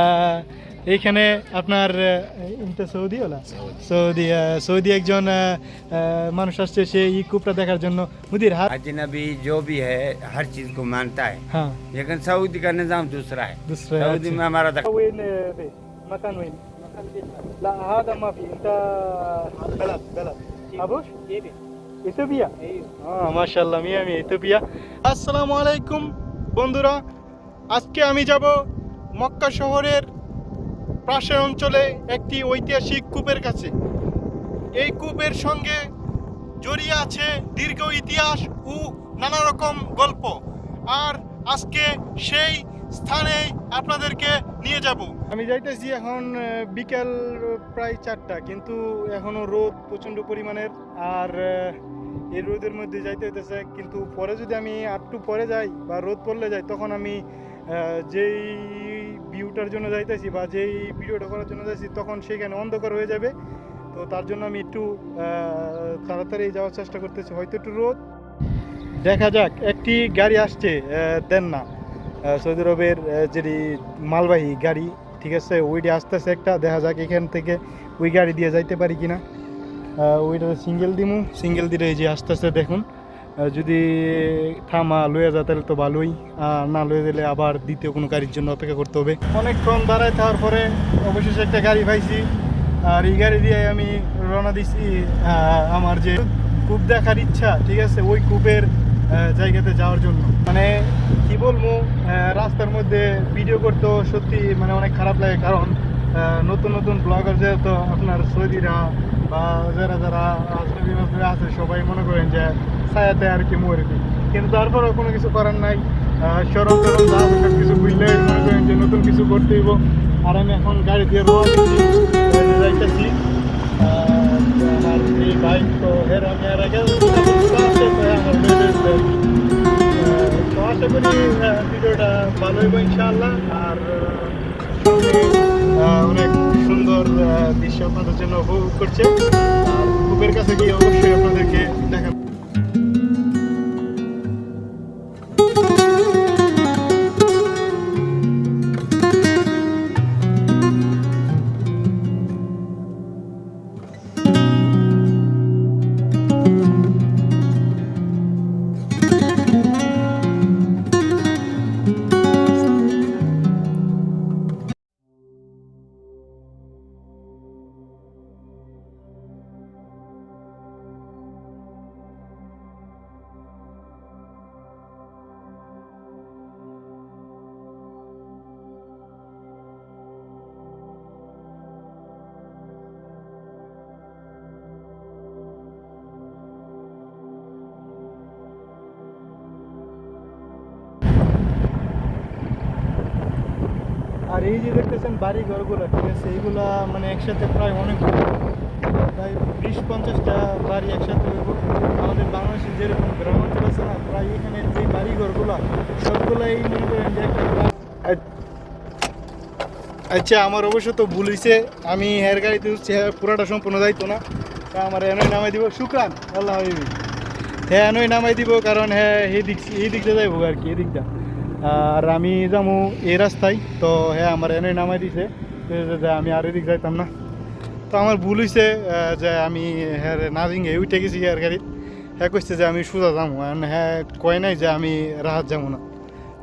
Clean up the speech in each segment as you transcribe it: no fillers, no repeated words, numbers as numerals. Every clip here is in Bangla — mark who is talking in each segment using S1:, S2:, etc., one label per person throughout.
S1: আহ, এইখানে আপনার এটা সৌদি হলো সৌদি সৌদি একজন মানুষ আসছে সে এই কূপটা দেখার জন্য মুদির হাত
S2: अजनबी जो भी है हर चीज को मानता है
S1: হ্যাঁ
S2: लेकिन सऊदी का निज़ाम दूसरा है
S1: दूसरा है,
S2: सऊदी
S1: अच्छा।
S2: में हमारा
S1: وين في مكان وين لا هذا ما في انت بلد ابوش ইথিওপিয়া হ্যাঁ মাশাআল্লাহ মিয়ামি ইথিওপিয়া আসসালামু আলাইকুম বন্ধুরা আজকে আমি যাব মক্কা শহরের পাশের অঞ্চলে একটি ঐতিহাসিক কূপের কাছে এই কূপের সঙ্গে জড়িয়ে আছে দীর্ঘ ইতিহাস ও নানা রকম গল্প আর আজকে সেই স্থানে আপনাদেরকে নিয়ে যাব আমি যাইতেছি এখন বিকেল প্রায় 4টা কিন্তু এখনো রোদ প্রচণ্ড পরিমাণের আর এই রোদের মধ্যে যাইতে হইতেছে কিন্তু পরে যদি আমি একটু পরে যাই বা রোদ পড়লে যাই তখন আমি যেই ভিউটার জন্য যাইতেছি বা যেই ভিডিওটা করার জন্য যাইছি তখন সেখানে অন্ধকার হয়ে যাবে তো তার জন্য আমি একটু তাড়াতাড়ি যাওয়ার চেষ্টা করতেছি হয়তো একটু রোদ দেখা যাক একটি গাড়ি আসছে দেন না সৌদি আরবের যেটি মালবাহী গাড়ি ঠিক আছে ওইটি আসতেছে একটা দেখা যাক এখান থেকে ওই গাড়ি দিয়ে যাইতে পারি কিনা ওইটা সিঙ্গেল দিমু সিঙ্গেল দিলে এই যে আসতেছে দেখুন যদি থামা লয়ে যায় তাহলে তো ভালোই না লয়ে দিলে আবার দ্বিতীয় কোনো গাড়ির জন্য অপেক্ষা করতে হবে অনেকক্ষণ দাঁড়ায় থাকার পরে অবশেষে একটা গাড়ি পাইছি আর এই গাড়ি দিয়ে আমি রওনা দিছি আমার যে কূপ দেখার ইচ্ছা ঠিক আছে ওই কূপের জায়গাতে যাওয়ার জন্য মানে কি বলবো রাস্তার মধ্যে ভিডিও করতেও সত্যি মানে অনেক খারাপ লাগে কারণ নতুন নতুন ব্লগার যেহেতু আপনার সৌদিরা বা যারা যারা আছে সবাই মনে করেন যে ছায়াতে আর কি মরে দিই কিন্তু তারপরেও কোনো কিছু করার নাই সরম টরম যা সব কিছু বুঝলে মনে করেন যে নতুন কিছু করতে হইব আর আমি এখন গাড়ি দিয়ে রওনা দিচ্ছি যাইতেছি আমার এই বাইক তো আমি আর আগে তো আশা করি ভিডিওটা ভালো হইব ইনশাআল্লাহ আর অনেক সুন্দর দৃশ্য আপনাদের জন্য উপভোগ করছে আর কূপের কাছে গিয়ে অবশ্যই আপনাদেরকে দেখা আর এই যে দেখতেছেন বাড়ি ঘরগুলো ঠিক আছে এইগুলা মানে একসাথে প্রায় অনেক প্রায় 20-50টা বাড়ি একসাথে হইব আমাদের বাংলাদেশে যেরকম গ্রাম অঞ্চল আছে না প্রায় এখানে যে বাড়ি ঘরগুলা সবগুলাই মনে করেন যে একটা আচ্ছা আমার অবশ্য তো ভুল হয়েছে আমি হেয়ার গাড়িতে হচ্ছে পুরাটা সম্পূর্ণ যাইতো না তা আমার এনই নামাই দিব শুক্রান আল্লাহ হাবিবি হ্যাঁ এনই নামাই দিব কারণ হ্যাঁ এই দিকটা যাইব আর কি এই দিকটা আর আমি যাবো এই রাস্তায় তো হ্যাঁ আমার এনই নামাই দিছে আমি আর এদিক যাইতাম না তো আমার ভুল হয়েছে যে আমি হ্যাঁ নাজিং উঠে গেছি হেয়ার গাড়ি হ্যাঁ কইছে যে আমি সোজা যাবো হ্যাঁ কয় নাই যে আমি রাহাত যাবো না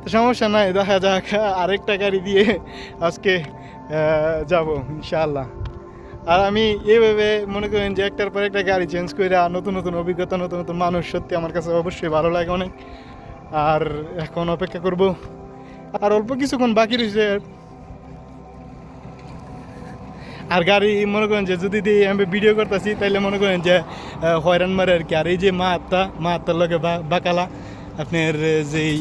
S1: তো সমস্যা নাই দেখা যাক আরেকটা গাড়ি দিয়ে আজকে যাব ইনশাআল্লাহ আর আমি এইভাবে মনে করেন যে একটার পর একটা গাড়ি চেঞ্জ করে নতুন নতুন অভিজ্ঞতা নতুন নতুন মানুষ সত্যি আমার কাছে অবশ্যই ভালো লাগে অনেক আর এখন অপেক্ষা করব আর অল্প কিছুক্ষণ বাকি রয়েছে আর গাড়ি মনে করেন যে যদি আমি ভিডিও করতেছি তাইলে মনে করেন যে হয়রান মারে আর কি আর এই যে মাহাত্তার লগে বাকালা আপনার যেই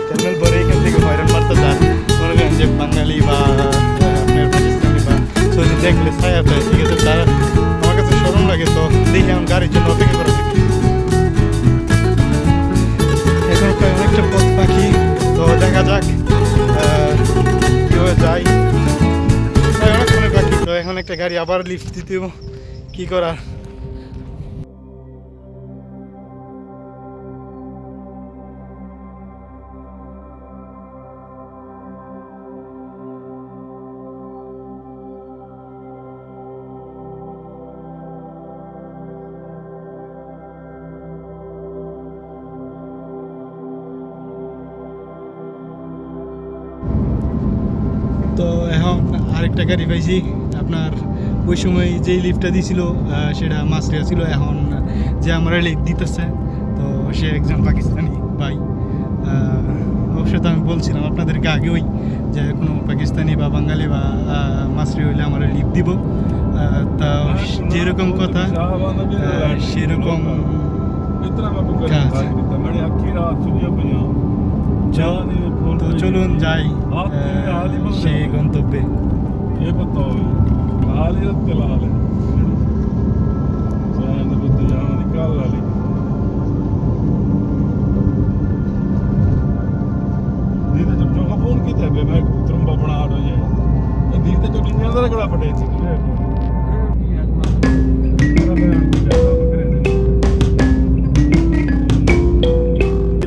S1: চ্যানেল বলে এখান থেকে হয়রান মারতে যান মনে করেন যে বাঙালি বা আপনার পাকিস্তানি বা সৌদি দেখলে ছায়া পায় ঠিক আছে তারা আমার কাছে সরম লাগে তো দেখি এখন গাড়ির জন্য অপেক্ষা করা থাকে এখন প্রায় অনেকটা পথ বাকি তো দেখা যাক কীভাবে যাই অনেকক্ষণে বাকি তো এখন একটা গাড়ি আবার লিফট দিতে কি করার তো এখন আরেকটা গাড়ি পাইছি আপনার ওই সময় যেই লিফটটা দিছিল সেটা মাসরিয়া ছিল, এখন যে আমরা লিফট দিতেছে তো সে একজন পাকিস্তানি ভাই। অবশ্য তো আমি বলছিলাম আপনাদেরকে আগেই যে কোনো পাকিস্তানি বা বাঙালি বা মাসরি হইলে আমরা লিফট দিব, তা যেরকম কথা সেরকম কাজ। তো চলুন যাই সেই গন্তব্যে।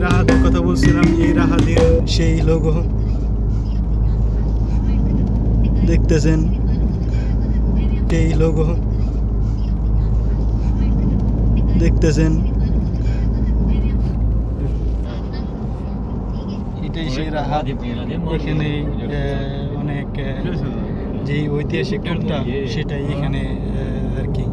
S1: রাহাতের কথা বলছিলাম, এই রাহাতের সেই লোগো দেখতেছেন, সেই লোগো দেখতেছেন, এটাই সেই রাহাত। এখানে অনেক যে ঐতিহাসিক কোনটা সেটাই এখানে আর কি।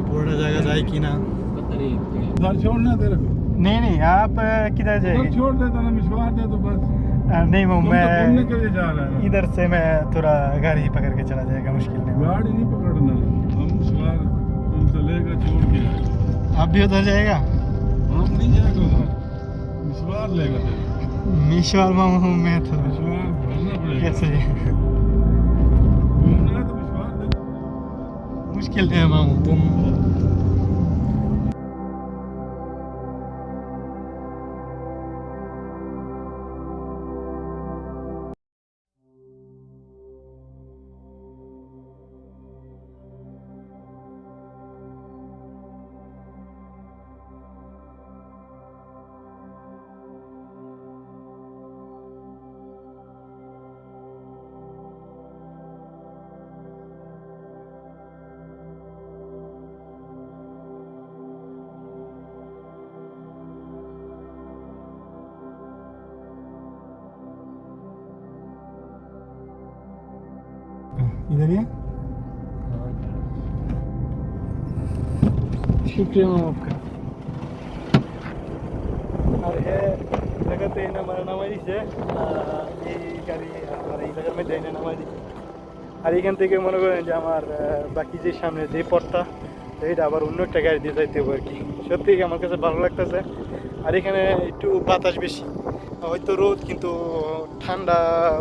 S1: पूरा जगह जाए कि ना
S3: घर छोड़ना तेरे को
S1: नहीं आप किधर
S3: घर
S1: जाएंगे?
S3: छोड़ देता ना मशवार दे तो बस
S1: नहीं वो
S3: तुम तो
S1: मैं
S3: घूमने के लिए जा रहा है
S1: इधर से मैं थोड़ा गाड़ी पकड़ के चला जाएगा, मुश्किल नहीं होगा।
S3: गाड़ी नहीं पकड़ना हम मशवार तुमसे लेकर छोड़ के
S1: आप भी उधर जाएगा?
S3: हम नहीं जाएगा उधर मशवार लेगा तेरे
S1: मीशवाल मामा हूँ मैं तो
S3: मशवार भरना पड़ेगा
S1: कैसे
S3: घूमना है तो मशवार दे
S1: मुश्किल है मामू तुम। इधर ही है। शुक्रिया मैम आपका। আর হ্যাঁ জায়গাতে নামার নামাই দিছে এই গাড়ি আমার এই জায়গার মধ্যে এনে নামাই দিছে। আর এখান থেকে মনে করেন যে আমার বাকি যে সামনে যে পথটা এইটা আবার অন্য একটা গাড়ি দিয়ে যাইতে হবে আর কি। সত্যি আমার কাছে ভালো লাগতেছে। আর এখানে একটু বাতাস বেশি, হয়তো রোদ কিন্তু ঠান্ডা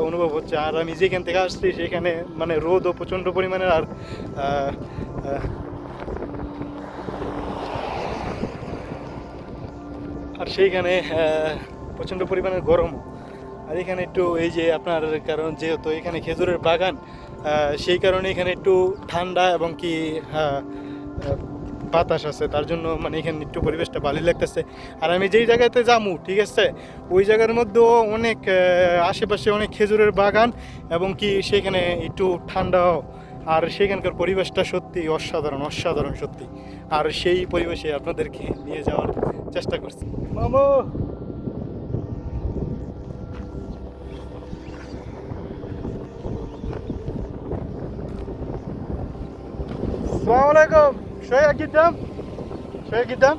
S1: অনুভব হচ্ছে। আর আমি যেখান থেকে আসছি সেখানে মানে রোদও প্রচণ্ড পরিমাণের, আর সেইখানে প্রচণ্ড পরিমাণের গরম। আর এখানে একটু এই যে আপনার কারণ যেহেতু এখানে খেজুরের বাগান, সেই কারণে এখানে একটু ঠান্ডা এবং কি বাতাস আছে, তার জন্য মানে এখানে একটু পরিবেশটা ভালোই লাগতেছে। আর আমি যেই জায়গাতে যাবো ঠিক আছে ওই জায়গার মধ্যেও অনেক আশেপাশে অনেক খেজুরের বাগান এবং কি সেখানে একটু ঠান্ডাও। আর সেখানকার পরিবেশটা সত্যি অসাধারণ অসাধারণ সত্যি। আর সেই পরিবেশে আপনাদেরকে নিয়ে যাওয়ার চেষ্টা করছি। মামু আসসালামু আলাইকুম। Şuraya gideceğim. Şuraya gideceğim.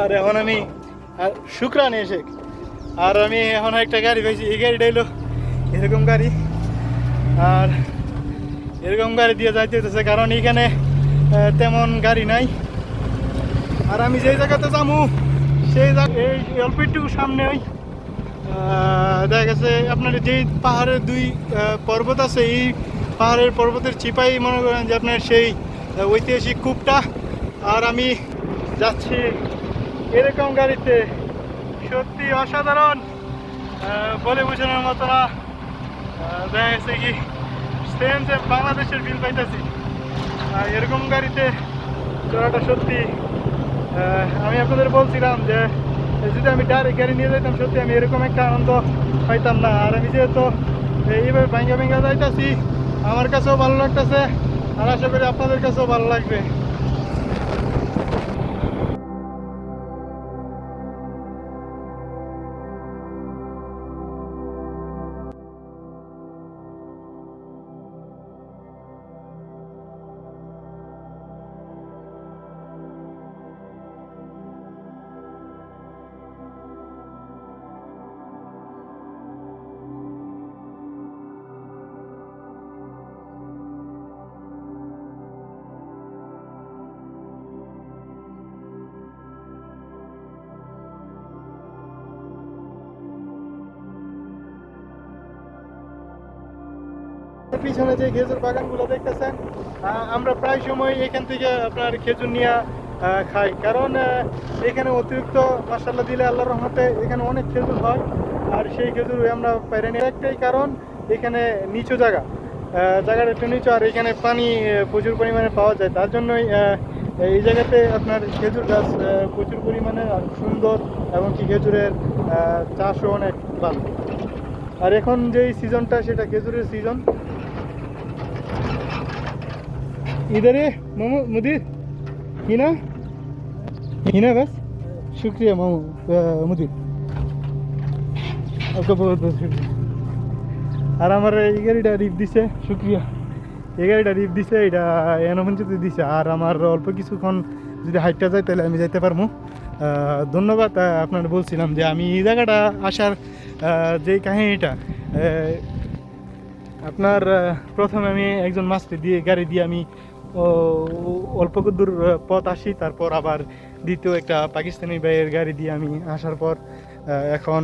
S1: আর এখন আমি শুক্রান এসে আর আমি এখন একটা গাড়ি পাইছি। এই গাড়িটা এলো এরকম গাড়ি, আর এরকম গাড়ি দিয়ে যাইতে হতেছে কারণ এখানে তেমন গাড়ি নাই। আর আমি যেই জায়গাতে যাবো সেই এই অল্প একটু সামনে ওই দেখা গেছে আপনার যেই পাহাড়ের দুই পর্বত আছে, এই পাহাড়ের পর্বতের চিপাই মনে করেন যে আপনার সেই ঐতিহাসিক কূপটা। আর আমি যাচ্ছি এরকম গাড়িতে, সত্যি অসাধারণ, বলে বোঝানোর মতো না। দেখা গেছে কি সেম সেম বাংলাদেশের ফিল পাইতেছি এরকম গাড়িতে চড়াটা। সত্যি আমি আপনাদের বলছিলাম যে যদি আমি ডাইরেক্ট গাড়ি নিয়ে যাইতাম সত্যি আমি এরকম একটা আনন্দ পাইতাম না। আর আমি যেহেতু এইভাবে ভাঙ্গা ভাঙ্গা যাইতেছি আমার কাছেও ভালো লাগতেছে। আর আশা করি আপনাদের কাছেও ভালো লাগবে। পিছনে যে খেজুর বাগানগুলো দেখতেছেন, আমরা প্রায় সময় এখান থেকে আপনার খেজুর নিয়ে খাই, কারণ এখানে অতিরিক্ত মাশাআল্লাহ দিলে আল্লাহর রহমতে এখানে অনেক খেজুর হয়। আর সেই খেজুর আমরা পাইরে নিই, একটাই কারণ এখানে নিচু জায়গাটা একটু নিচু, আর এখানে পানি প্রচুর পরিমাণে পাওয়া যায়। তার জন্যই এই জায়গাতে আপনার খেজুর গাছ প্রচুর পরিমাণে আর সুন্দর, এবং কি খেজুরের চাষও অনেক ভালো। আর এখন যেই সিজনটা সেটা খেজুরের সিজন। इधर है मामू मुदीर हिना हिना बस शुक्रिया मामू मुदीर आपका बहुत बहुत शुक्रिया। আর আমার এই গাড়িটা রিপ দিছে, শুক্রিয়া। এই গাড়িটা রিপ দিছে, এটা এনপঞ্চায়েত দিছে। আর আমার অল্প কিছুক্ষণ যদি হাইটটা যায় তাহলে আমি যাইতে পারবো। ধন্যবাদ। আপনার বলছিলাম যে আমি এই জায়গাটা আসার যে কাহিনীটা, আপনার প্রথমে আমি একজন মাস্টার দিয়ে গাড়ি দিয়ে আমি অল্প দূর পথ আসি, তারপর আবার দ্বিতীয় একটা পাকিস্তানি ভাইয়ের গাড়ি দিয়ে আমি আসার পর এখন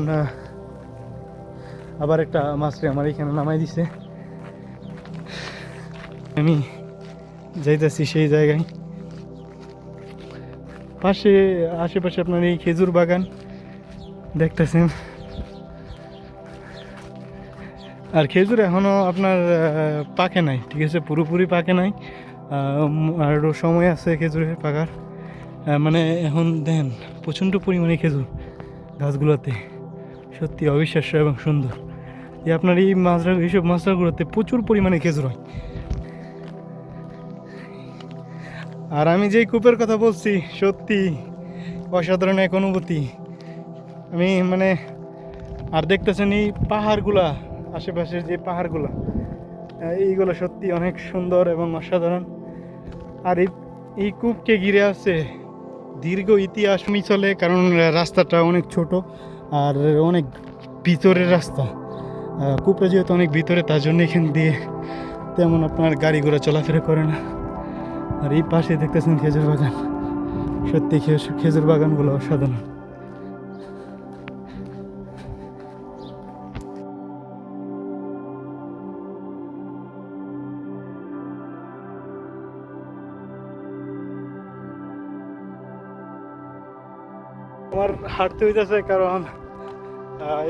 S1: আবার একটা মাস্টার আমার এখানে নামাই দিছে। আমি যাইতেছি সেই জায়গায়। আশেপাশে আপনার এই খেজুর বাগান দেখতেছেন। আর খেজুর এখনও আপনার পাকে নাই, ঠিক আছে, পুরোপুরি পাকে নাই, আরও সময় আছে খেজুরের পাকার। মানে এখন দেখেন প্রচণ্ড পরিমাণে খেজুর গাছগুলোতে, সত্যি অবিশ্বাস্য এবং সুন্দর। যে আপনার এইসব মাজরাগুলোতে প্রচুর পরিমাণে খেজুর হয়। আর আমি যেই কূপের কথা বলছি, সত্যি অসাধারণ এক অনুভূতি। আমি মানে, আর দেখতেছেন এই পাহাড়গুলা, আশেপাশের যে পাহাড়গুলো, এইগুলো সত্যি অনেক সুন্দর এবং অসাধারণ। আর এই কূপকে ঘিরে আছে দীর্ঘ ইতিহাস চলে, কারণ রাস্তাটা অনেক ছোট আর অনেক ভিতরের রাস্তা। কূপে যেহেতু অনেক ভিতরে, তার জন্য এখান দিয়ে তেমন আপনার গাড়ি ঘোড়া চলাফেরা করে না। আর এই পাশে দেখতেছেন খেজুর বাগান, সত্যি খেজুর বাগানগুলো অসাধারণ। আমার হাঁটতে হইতেছে, কারণ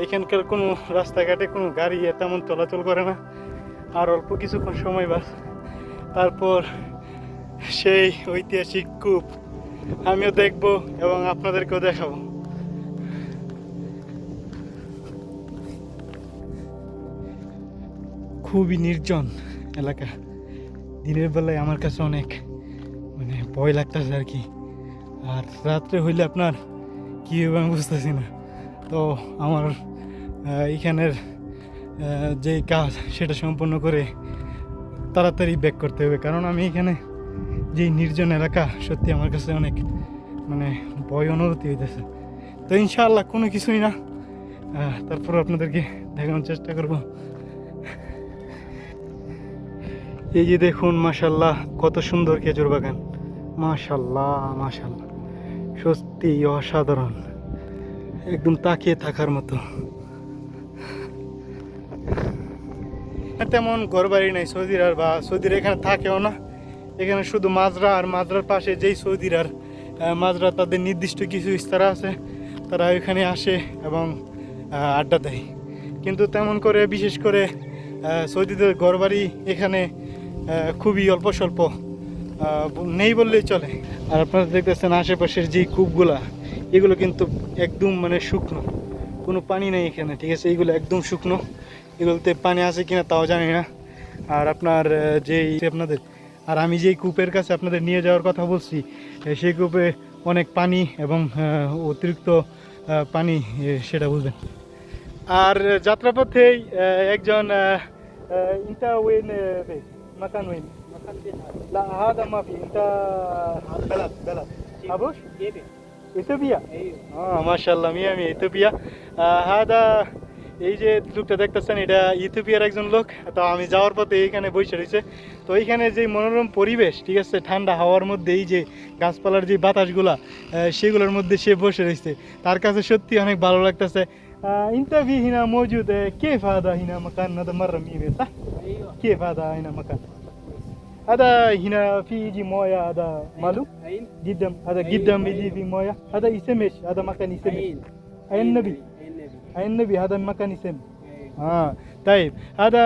S1: এখানকার কোনো রাস্তাঘাটে কোনো গাড়ি তেমন চলাচল করে না। আর অল্প কিছুক্ষণ সময় বাস, তারপর সেই ঐতিহাসিক কূপ আমিও দেখব এবং আপনাদেরকেও দেখাবো। খুবই নির্জন এলাকা। দিনের বেলায় আমার কাছে অনেক মানে ভয় লাগতেছে আর কি। আর রাত্রে হইলে আপনার কী হবে আমি বুঝতেছি না। তো আমার এখানের যে কাজ সেটা সম্পন্ন করে তাড়াতাড়ি ব্যাক করতে হবে, কারণ আমি এখানে যে নির্জন এলাকা, সত্যি আমার কাছে অনেক মানে ভয় অনুভূতি হইতেছে। তো ইনশাআল্লাহ কোনো কিছুই না, তারপর আপনাদেরকে দেখানোর চেষ্টা করব। এই যে দেখুন, মাশাআল্লাহ কত সুন্দর খেজুর বাগান, মাশাআল্লাহ মাশাআল্লাহ, সত্যি অসাধারণ, একদম তাকিয়ে থাকার মতো। তেমন ঘরবাড়ি নাই সৌদির, আর বা সৌদির এখানে থাকেও না। এখানে শুধু মাজরা, আর মাজরার পাশে যেই সৌদির আর মাজরা, তাদের নির্দিষ্ট কিছু ইস্তারা আছে, তারা এখানে আসে এবং আড্ডা দেয়। কিন্তু তেমন করে বিশেষ করে সৌদিদের ঘরবাড়ি এখানে খুবই অল্প স্বল্প, নেই বললেই চলে। আর আপনারা দেখতেছেন আশেপাশের যেই কূপগুলা, এগুলো কিন্তু একদম মানে শুকনো, কোনো পানি নেই এখানে, ঠিক আছে, এইগুলো একদম শুকনো। এগুলোতে পানি আছে কিনা তাও জানি না। আর আপনার যেই আপনাদের আর আমি যেই কূপের কাছে আপনাদের নিয়ে যাওয়ার কথা বলছি সেই কূপে অনেক পানি এবং অতিরিক্ত পানি সেটা বুঝবেন। আর যাত্রাপথেই একজন انت وين بيت مكان وين لا هذا ما في انت بلد ابوش اثيوبيا ما شاء الله ميامي اثيوبيا هذا এই যে লোকটা দেখতেছেন এটা ইথিওপিয়ার একজন লোক। তো আমি যাওয়ার পথে এইখানে বসে রয়েছে। তো এইখানে যে মনোরম পরিবেশ, ঠিক আছে, ঠান্ডা হাওয়ার মধ্যে এই যে গাছপালার যে বাতাসগুলা সেগুলোর মধ্যে সে বসে রয়েছে, তার কাছে সত্যি অনেক ভালো লাগতেছে। انت في هنا موجود كيف هذا هنا مكان هذا مرة ميبي صح؟ ايوه كيف هذا هنا مكان؟ هذا هنا في يجي مويه هذا ماله؟ قدام هذا قدام يجي في مويه هذا اسم ايش؟ هذا مكان اسم عين النبي عين النبي هذا المكان اسم طيب هذا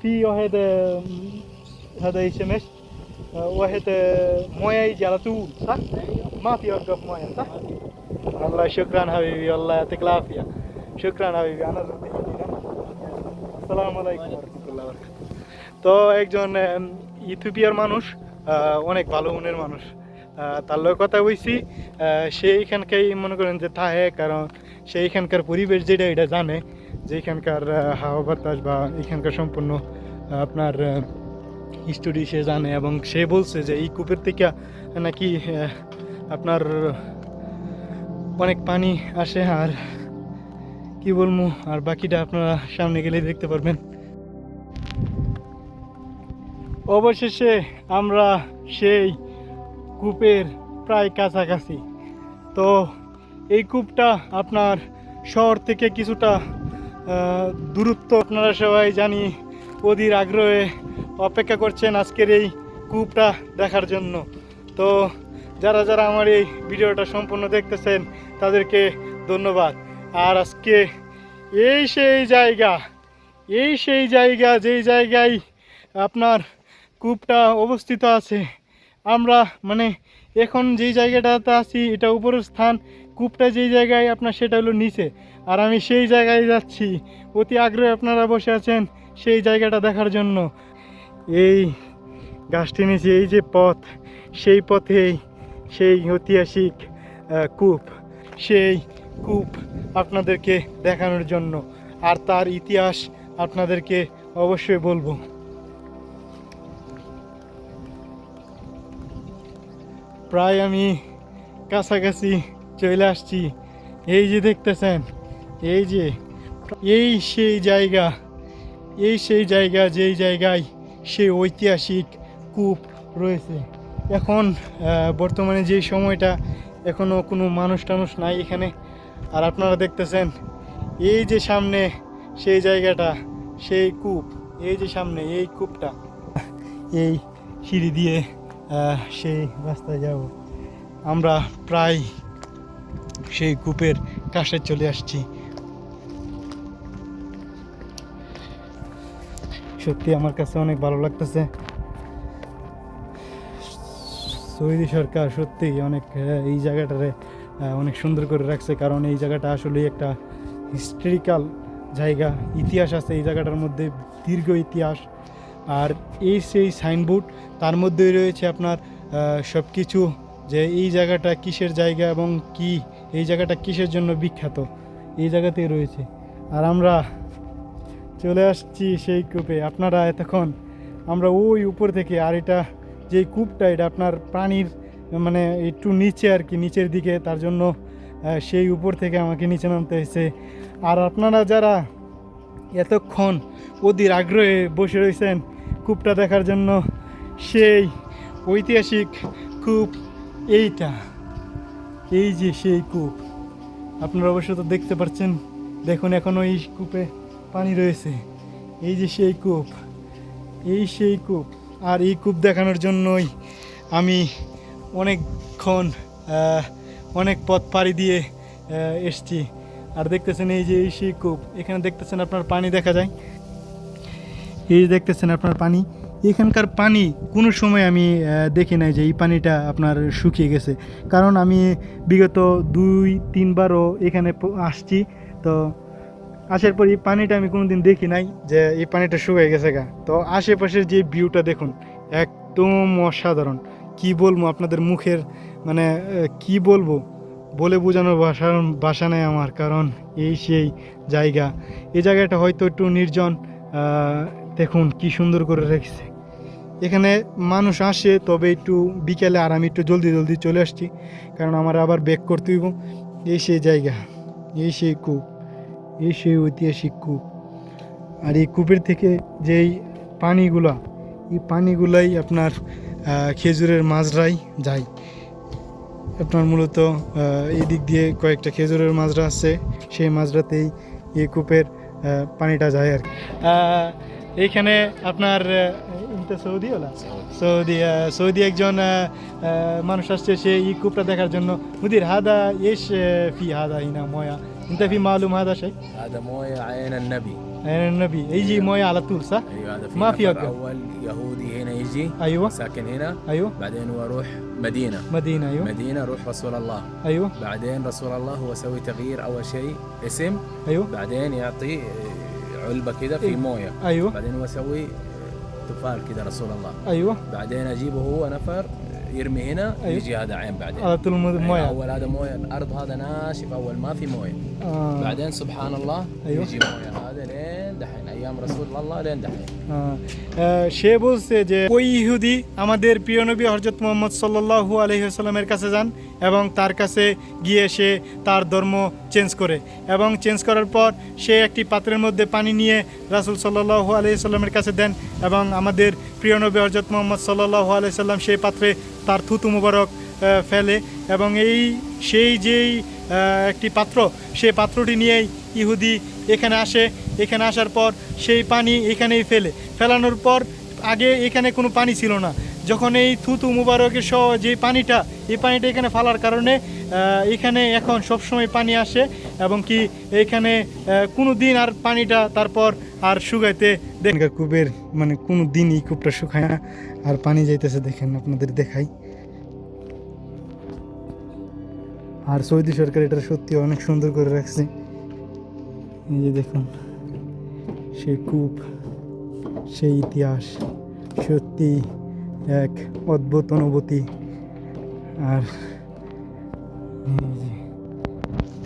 S1: في واحد هذا اسم ايش؟ واحد مويه يجي على طول صح؟ ما في وقف مويه صح؟ والله شكرا حبيبي والله يعطيك العافيه شكرا حبيبي انا السلام عليكم ورحمه الله وبركاته। তো একজন ইথিওপিয়ার মানুষ, অনেক ভালো মনের মানুষ, তার লগে কথা বলছি। সে এখানকারই মনে করেন যে থাকে, কারণ সে এখানকার পরিবেশ যেটা এটা জানে, যে এখানকার হাওয়া বাতাস বা এখানকার সম্পূর্ণ আপনার হিস্টোরি সে জানে। এবং সে বলছে যে এই কূপের থেকে নাকি আপনার অনেক পানি আসে। আর কি বলবো, আর বাকিটা আপনারা সামনে গেলে দেখতে পারবেন। অবশেষে আমরা সেই কূপের প্রায় কাছাকাছি। তো এই কূপটা আপনার শহর থেকে কিছুটা দূরত্ব। আপনারা সবাই জানি অধীর আগ্রহে অপেক্ষা করছেন আজকের এই কূপটা দেখার জন্য। তো যারা যারা আমার এই ভিডিওটা সম্পূর্ণ দেখতেছেন তাদেরকে ধন্যবাদ। আর আজকে এই সেই জায়গা যেই জায়গায় আপনার কূপটা অবস্থিত আছে। আমরা মানে এখন যেই জায়গাটাতে আছি এটা উপরের স্থান, কূপটা যেই জায়গায় আপনার সেটা হলো নিচে। আর আমি সেই জায়গায় যাচ্ছি, অতি আগ্রহে আপনারা বসে আছেন সেই জায়গাটা দেখার জন্য। এই গাছটি নিচে এই যে পথ, সেই পথেই সেই ঐতিহাসিক কূপ, সেই কূপ আপনাদেরকে দেখানোর জন্য। আর তার ইতিহাস আপনাদেরকে অবশ্যই বলবো। প্রায় আমি কাছাকাছি চলে আসছি। এই যে দেখতেছেন, এই যে সেই জায়গা যেই জায়গায় সেই ঐতিহাসিক কূপ রয়েছে। এখন বর্তমানে যে সময়টা, এখনও কোনো মানুষ টানুষ নাই এখানে। আর আপনারা দেখতেছেন এই যে সামনে সেই জায়গাটা, সেই কূপ, এই যে সামনে এই কূপটা, এই সিঁড়ি দিয়ে সেই রাস্তায় যাব। আমরা প্রায় সেই কূপের কাছে চলে আসছি। সত্যি আমার কাছে অনেক ভালো লাগতেছে। সৌদি সরকার সত্যি অনেক এই জায়গাটারে অনেক সুন্দর করে রাখছে, কারণ এই জায়গাটা আসলে একটা হিস্ট্রিক্যাল জায়গা, ইতিহাস আছে এই জায়গাটার মধ্যে, দীর্ঘ ইতিহাস। আর এই সেই সাইনবোর্ড, তার মধ্যেই রয়েছে আপনার সব কিছু, যে এই জায়গাটা কিসের জায়গা এবং কি এই জায়গাটা কিসের জন্য বিখ্যাত, এই জায়গাতেই রয়েছে। আর আমরা চলে আসছি সেই কূপে। আপনারা এতক্ষণ আমরা ওই উপর থেকে, আর এটা যে কূপটা এটা আপনার পানির মানে একটু নিচে আর কি, নিচের দিকে, তার জন্য সেই উপর থেকে আমাকে নিচে নামতে হয়েছে। আর আপনারা যারা এতক্ষণ অধীর আগ্রহে বসে রয়েছেন কূপটা দেখার জন্য, সেই ঐতিহাসিক কূপ এইটা, এই যে সেই কূপ আপনারা অবশ্য তো দেখতে পাচ্ছেন। দেখুন এখনও এই কূপে পানি রয়েছে। এই যে সেই কূপ, এই সেই কূপ। আর এই কূপ দেখানোর জন্যই আমি অনেকক্ষণ অনেক পথ পাড়ি দিয়ে এসছি। আর দেখতেছেন এই যে এই সেই কূপ, এখানে দেখতেছেন আপনার পানি দেখা যায়, এই যে দেখতেছেন আপনার পানি। এখানকার পানি কোনো সময় আমি দেখি নাই যে এই পানিটা আপনার শুকিয়ে গেছে, কারণ আমি বিগত 2-3 বারও এখানে আসছি। তো আসার পর এই পানিটা আমি কোনোদিন দেখি নাই যে এই পানিটা শুকিয়ে গেছে গা। তো আশেপাশের যে ভিউটা দেখুন, একদম অসাধারণ। কি বলবো আপনাদের মুখের মানে কি বলবো, বলে বোঝানোর ভাষা নেই আমার, কারণ এই সেই জায়গা। এই জায়গাটা হয়তো একটু নির্জন, দেখুন কি সুন্দর করে রেখেছে। এখানে মানুষ আসে, তবে একটু বিকেলে, আর আমি একটু জলদি জলদি চলে আসছি, কারণ আমার আবার ব্যাক করতে হইব। এই সেই জায়গা, এই সেই কূপ, এই সেই ঐতিহাসিক কূপ। আর এই কূপের থেকে যেই পানিগুলা, এই পানিগুলাই আপনার খেজুরের মাজরায় যায়। আপনার মূলত এই দিক দিয়ে কয়েকটা খেজুরের মাজরা আছে, সেই মাজরাতেই এই কূপের পানিটা যায় আর কি। এইখানে আপনার ইনটা সৌদি হলো, সৌদি একজন মানুষ আসছে, সে এই কূপটা দেখার জন্য। মুদির হাদা এস ফি হাদা হিনা ময়া انت في معلوم هذا شيء؟
S4: هذا مويه عين النبي.
S1: عين النبي يجي مويه على طول صح؟
S4: ايوه هذا في
S1: ما في
S4: نفر
S1: أقل.
S4: اول يهودي هنا يجي
S1: ايوه
S4: ساكن هنا
S1: ايوه
S4: بعدين هو يروح مدينه
S1: مدينه ايوه
S4: مدينه روح رسول الله
S1: ايوه
S4: بعدين رسول الله هو يسوي تغيير اول شيء اسم
S1: ايوه
S4: بعدين يعطي علبه كده في مويه
S1: ايوه
S4: بعدين هو يسوي تفال كده رسول الله
S1: ايوه
S4: بعدين اجيبه هو نفر يرمي هنا
S1: أيوه.
S4: يجي هذا عين بعدين
S1: على طول مويه.
S4: اول هذا مويه الارض هذا ناشف اول ما في مويه بعدين سبحان الله
S1: أيوه.
S4: يجي مويه هذا لين دحين ايام رسول الله لين دحين
S1: সে বলছে যে ওই ইহুদি আমাদের প্রিয় নবী হযরত মুহাম্মদ সাল্লাল্লাহু আলাইহি ওয়াসাল্লামের কাছে যান এবং তার কাছে গিয়ে সে তার ধর্ম চেঞ্জ করে, এবং চেঞ্জ করার পর সে একটি পাত্রের মধ্যে পানি নিয়ে রাসূল সাল্লাল্লাহু আলাইহি ওয়াসাল্লামের কাছে দেন, এবং আমাদের প্রিয় নবী হযরত মুহাম্মদ সাল্লাল্লাহু আলাইহি ওয়াসাল্লাম সেই পাত্রে তার থুতু মুবারক ফেলে, এবং সেই যেই একটি পাত্র, সেই পাত্রটি নিয়েই ইহুদি এখানে আসে। এখানে আসার পর সেই পানি এখানেই ফেলানোর পর, আগে এখানে কোনো পানি ছিল না, যখন এই থুতু মুবারকের সহ যে পানিটা, এই পানিটা এখানে ফেলার কারণে এখানে এখন সবসময় পানি আসে, এবং কি এখানে কোনো দিন আর পানিটা তারপর আর শুকাইতে দেখেন। কূপের মানে কোনো দিন এই কূপটা শুকায় না, আর পানি যাইতেছে দেখেন, আপনাদের দেখাই। আর সৌদি সরকার এটা সত্যি অনেক সুন্দর করে রাখছে। এই যে দেখুন সেই কূপ, সেই ইতিহাস, সত্যি এক অদ্ভুত অনুভূতি। আর এই যে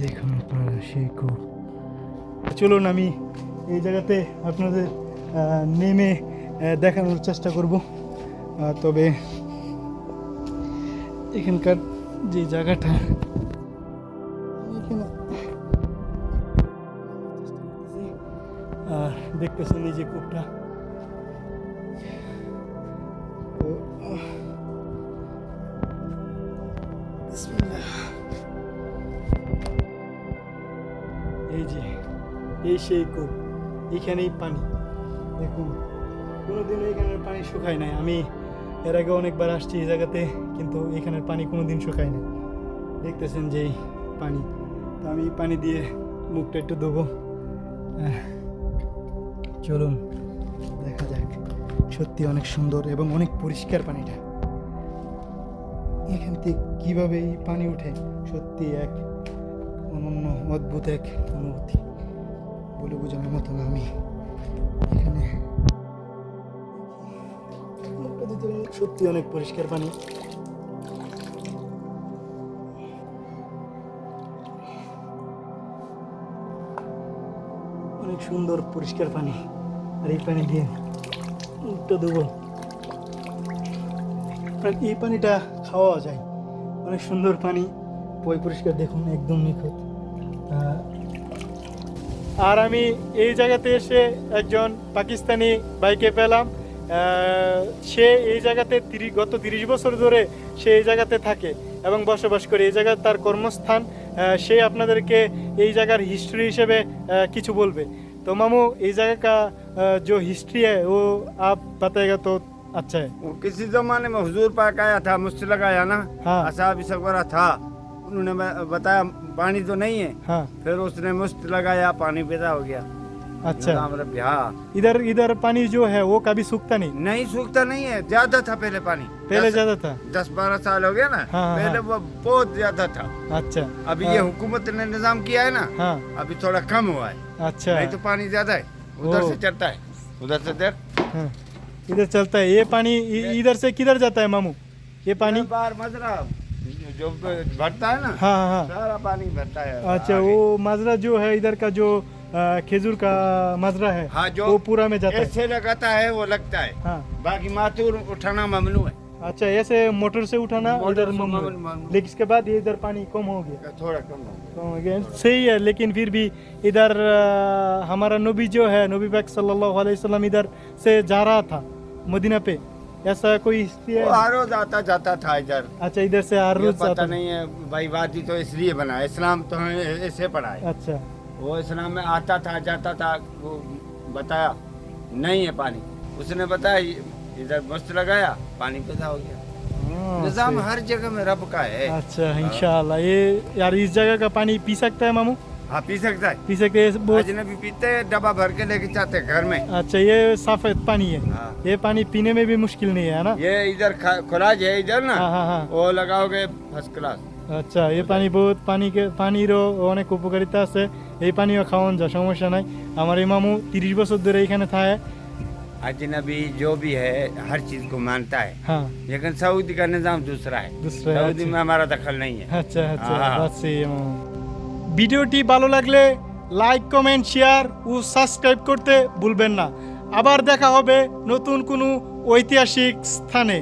S1: দেখুন আপনারা সেই কূপ। চলুন আমি এই জায়গাতে আপনাদের নেমে দেখানোর চেষ্টা করব। তবে এখানকার যে জায়গাটা, এখানে দেখতেছেন এই যে কূপটা, এই যে এই সেই কূপ, এখানেই পানি। দেখুন কোনোদিনও এখানের পানি শুকায় নাই। আমি এর আগে অনেকবার আসছি এই জায়গাতে, কিন্তু এখানের পানি কোনোদিন শুকায় নাই। দেখতেছেন যে এই পানি, তো আমি এই পানি দিয়ে মুখটা একটু ধোবো। চলুন দেখা যাক। সত্যি অনেক সুন্দর এবং অনেক পরিষ্কার পানিটা। এখান থেকে কীভাবে এই পানি উঠে, সত্যি এক অনন্য অদ্ভুত এক অনুভূতি, বলে বোঝানোর মতো না। আমি এখানে সত্যি অনেক পরিষ্কার পানি। অনেক সুন্দর পরিষ্কার পানি, আর এই পানি দিয়ে মুখটা দেবো। এই পানিটা খাওয়া যায়, অনেক সুন্দর পানি, পরিষ্কার, দেখুন একদম নিখুঁত। আর আমি এই জায়গাতে এসে একজন পাকিস্তানি ভাইকে পেলাম। সে এই জায়গাতে গত 30 বছর ধরে সে এই জায়গাতে থাকে এবং বসবাস করে। এই জায়গা তার কর্মস্থান। সে আপনাদেরকে এই জায়গার হিস্ট্রি হিসেবে কিছু বলবে। तो मामू इस जगह का जो हिस्ट्री है वो आप बताएगा तो अच्छा है।
S2: वो किसी जमाने में हुजूर पाक आया था, मुझसे लगाया ना,
S1: हाँ।
S2: असाब वगैरह था, उन्होंने बताया पानी तो नहीं है,
S1: हाँ।
S2: फिर उसने मुस्त लगाया, पानी पैदा हो गया।
S1: अच्छा,
S2: हाँ।
S1: इधर पानी जो है वो कभी सूखता नहीं
S2: सूखता नहीं है, ज्यादा था पहले पानी,
S1: पहले ज्यादा था।
S2: 10-12 साल हो गया ना,
S1: हाँ,
S2: पहले
S1: हाँ।
S2: वो बहुत ज्यादा था।
S1: अच्छा,
S2: अभी ये हुकूमत ने निजाम किया है ना,
S1: हाँ।
S2: अभी थोड़ा कम हुआ है।
S1: अच्छा,
S2: नहीं तो पानी ज्यादा है, उधर
S1: ओ।
S2: से चढ़ता है, उधर से देख,
S1: हाँ। इधर चलता है ये पानी इधर से किधर जाता है मामू ये पानी?
S2: बाहर मजरा जो भरता है ना,
S1: हाँ हाँ हाँ।
S2: सारा पानी भरता है।
S1: अच्छा
S2: आगे।
S1: वो माजरा जो है इधर का जो खेजूर का माजरा है
S2: हाँ, जो
S1: वो पूरा में जाता है।
S2: ऐसे लगाता है वो लगता है,
S1: हाँ
S2: बाकी माथुर उठाना ममनू है।
S1: अच्छा ऐसे मोटर से उठाना
S2: मोटर
S1: उधर
S2: से
S1: मम्मी
S2: मम्मी।
S1: लेकिन इसके बाद ये इधर पानी कम हो गया।
S2: थोड़ा कम हो गया।
S1: कम हो गया सही है, लेकिन फिर भी इधर हमारा नबी जो है नबी पाक सल्लल्लाहु अलैहि वसल्लम इधर से जा रहा था मदीना पे, ऐसा कोई हिस्ट्री है?
S2: वो हर रोज आता जाता था इधर।
S1: अच्छा इधर से हर
S2: ये
S1: रोज
S2: पता
S1: आता
S2: नहीं है भाई, वादी तो इसलिए बना है, इस्लाम तो हमें ऐसे पढ़ा है।
S1: अच्छा
S2: वो इस्लाम में आता था जाता था, वो बताया नहीं है पानी, उसने बताया इधर मस्त लगाया पानी पैदा हो गया।
S1: हाँ,
S2: निजाम
S1: सही।
S2: हर जगह में रब का है।
S1: अच्छा इंशाल्लाह ये यार इस जगह का पानी पी सकता है मामू?
S2: हाँ पी सकता है,
S1: पी सकते हैं बहुत।
S2: अजनबी पीते हैं, डब्बा भर के लेके जाते हैं घर में।
S1: अच्छा ये सफेद पानी है,
S2: हाँ।
S1: ये पानी पीने में भी मुश्किल नहीं है ना?
S2: ये इधर खुराज है इधर ना,
S1: हाँ हाँ हाँ।
S2: वो लगाओगे फर्स्ट क्लास।
S1: আচ্ছা এই পানি বহুত পানিরও অনেক উপকারিতা আছে, এই পানিও খাওয়ান যায় সমস্যা নাই। আমার এই মামু 30 বছর ধরে এখানে থাকে।
S2: अजनबी जो भी है हर चीज को मानता है,
S1: হ্যাঁ
S2: लेकिन सऊदी का निजाम दूसरा है।
S1: दूसरा है,
S2: सऊदी
S1: अच्छा।
S2: में हमारा दखल नहीं है।
S1: আচ্ছা আচ্ছা
S2: হ্যাঁ।
S1: বাসি মামু। ভিডিওটি ভালো লাগলে লাইক কমেন্ট শেয়ার ও সাবস্ক্রাইব করতে ভুলবেন না। আবার দেখা হবে নতুন কোনো ঐতিহাসিক স্থানে।